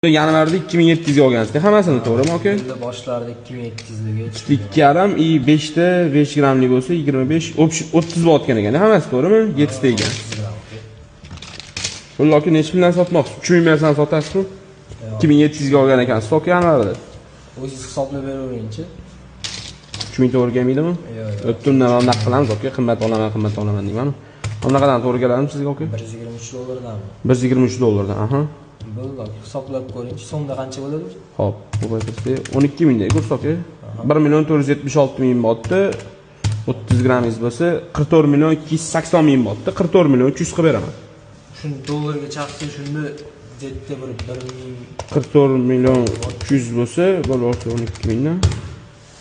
Yanvarda 2700 ga olgansizda hammasini to'g'rimi aka? Boshlarida 2700 ga. 2,5 i 5 ta 5 grammlik bo'lsa 25 30 bo'layotgan ekan. Hammasi to'g'rimi? 7 ta ekan. Bular aka necha puldan sotmoqsiz? 3000 bersan sotasizmi? 2700 ga olgan ekan. Stok yanvarda. O'zingiz hisoblab beravering-chi. 3000 to'g'ri kelmaydimi? Yo'q. O'ttimdan anaqa qilamiz aka, qimmat olaman deyman. Qanaqadan to'g'ri keladimi sizga aka? 123 dollardanmi? 123 dollardan, aha. Bo'ldi, hisoblab ko'ring-chi, so'mda qancha bo'ladi? Xo'p, bu qayerda? 12000 dek ko'rsak aka. 1,476,000 botdi. 30 grammingiz bo'lsa 44,280,000 botdi. 44,300 qilib beraman. Shuni dollarga chaqsa, shunda jetda bir 1000 44,300 bo'lsa, bo'lsa 12000 dan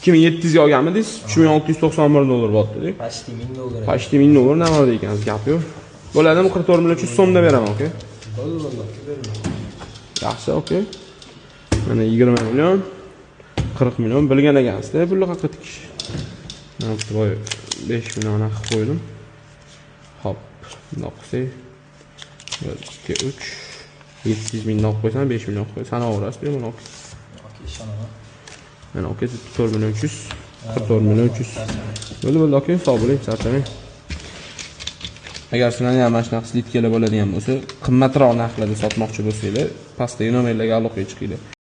2700 ga olganmidingiz? 3691 dollar botdi-dek. Pashti 1000 dollar. Pashti 1000 dollar nima deykansiz, gap yo'q. Bo'ladimi? 44,300 so'mda beraman aka. Bo'ldi, beraman. Yaxshi, aka. Mana 20 million, 40 million bilgan ekansiz-da, pulni haqida tikish. Men boy 5 million qilib qo'ydim. Hop, bundoq qilsak 1 2 3 700 ming qo'yib qo'ysam 5 million qo'y. Sanaverasiz, mana aka. Okey, ishonaman. Mana aka 44,300, 44,300. Bo'ldi aka, sog' bo'ling, charchamang. Agar sizlarga ham mana shunaqa slitkalar bo'ladigan bo'lsa, qimmatroq narxlarda sotmoqchi bo'lsanglar, pastdagi nomerlarga aloqaga chiqinglar.